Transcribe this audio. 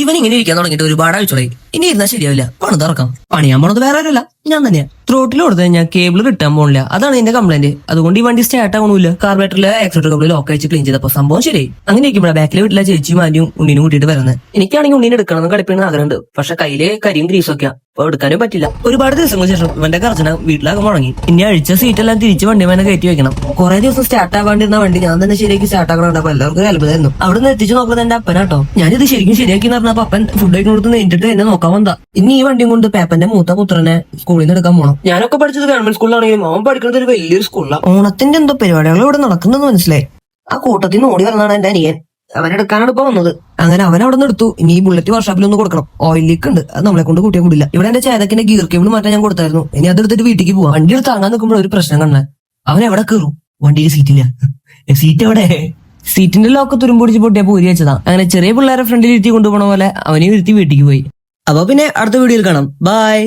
ഇവൻ ഇങ്ങനെ ഇരിക്കാൻ തുടങ്ങിയിട്ട് ഒരുപാട് ആഴ്ചകളായി. ഇനി ഇരുന്നാൽ ശരിയാവില്ല. പണി തുറക്കാം. പണിയാൻ പോണത് വേറെ ആരല്ല, ഞാൻ തന്നെയാ. ത്രോട്ടിൽ കൊടുത്തു കഴിഞ്ഞാൽ കേബിൾ റിട്ടാൻ പോണില്ല. അതാണ് എന്റെ കംപ്ലൈന്റ്. അതുകൊണ്ട് ഈ വണ്ടി സ്റ്റാർട്ട് ആവണില്ല. കാർബറേറ്ററിലെ ആക്സിഡന്റ് കബിൾ ലോക്ക് അയച്ച് ക്ലീൻ ചെയ്തപ്പോ സംഭവം ശരി. അങ്ങനെ ഇരിക്കുമ്പോഴാണ് ബാക്കിലെ വീട്ടിലെ ചേച്ചിയും ആന്റിയും ഉണ്ണിനും കൂട്ടിയിട്ട് വരുന്നത്. എനിക്കാണെങ്കിൽ ഉണ്ണിനെ എടുക്കണമെന്ന് കളിപ്പിക്കുന്ന ആഗ്രഹമുണ്ട്. പക്ഷെ കയ്യില് കരിയും ഗ്രീസൊക്കെയാ. അപ്പൊ എടുക്കാനും പറ്റില്ല. ഒരുപാട് ദിവസങ്ങൾക്ക് ശേഷം ഇവന്റെ കർച്ചന വീട്ടിലാകെ മുടങ്ങി. ഇനി അഴിച്ച സീറ്റെല്ലാം തിരിച്ച് വണ്ടി മേനെ കയറ്റി വെക്കണം. കുറെ ദിവസം സ്റ്റാർട്ട് ആവാണ്ടിരുന്ന വണ്ടി ഞാൻ തന്നെ ശരിയാക്കി സ്റ്റാർട്ട് ആക്കണുണ്ടപ്പോ എല്ലാവർക്കും അത്ഭുതമായിരുന്നു. അവിടെ നിന്ന് എത്തിച്ചു നോക്കുന്നത് എന്റെ അപ്പനാട്ടോ. ഞാനിത് ശരിക്കും ശരിയാക്കി പറഞ്ഞപ്പോ അപ്പൻ ഫുഡ് കഴിക്കുന്നത് നേരിട്ട് എന്നെ നോക്കാൻ വന്നതാ. ഇനി ഈ വണ്ടിയും കൊണ്ട് പേപ്പന്റെ മൂത്ത പുത്രനെ സ്കൂളിൽ നിന്ന് എടുക്കാൻ പോകണം. ഞാനൊക്കെ പഠിച്ചത് ഗവൺമെന്റ് സ്കൂളിലാണെങ്കിലും അവൻ പഠിക്കുന്നത് ഒരു വലിയൊരു സ്കൂളിലാണ്. ഓണത്തിന്റെ എന്തോ പരിപാടികൾ ഇവിടെ നടക്കുന്നെന്ന് മനസ്സിലായി. ആ കൂട്ടത്തിൽ നിന്ന് ഓടി വന്നതാണ് എന്റെ അനിയൻ. അവനെടുക്കാനാണ് ഇപ്പൊ വന്നത്. അങ്ങനെ അവൻ അവിടെ നിന്ന് എടുത്തു. ഇനി ഈ ബുള്ളറ്റ് വർക്ക്ഷോപ്പിൽ ഒന്ന് കൊടുക്കണം. ഓയിൽ ലീക്ക് ഉണ്ട്, അത് നമ്മളെ കൊണ്ട് കൂട്ടിയാൽ കൂടില്ല. ഇവിടെ എന്റെ ചേതക്കിന്റെ ഗിയർ കേബിൾ മാറ്റാൻ ഞാൻ കൊടുത്തായിരുന്നു. ഇനി അതെടുത്തിട്ട് വീട്ടിലേക്ക് പോവാം. വണ്ടി എടുത്ത് താങ്ങാൻ നിൽക്കുമ്പോൾ ഒരു പ്രശ്നം കണ്ടേ. അവൻ എവിടെ കയറും? വണ്ടിയിൽ സീറ്റില്ല. സീറ്റ് എവിടെ? സീറ്റിന്റെ ലോക്ക് തുരുമ്പൊടിച്ച് പൊട്ടിയാ പൂരി വെച്ചതാ. അങ്ങനെ ചെറിയ പിള്ളേരെ ഫ്രണ്ടിൽ ഇരുത്തി കൊണ്ടുപോകണ പോലെ അവനെ ഇരുത്തി വീട്ടിലേക്ക് പോയി. അപ്പൊ പിന്നെ അടുത്ത വീഡിയോയിൽ കാണാം. ബൈ.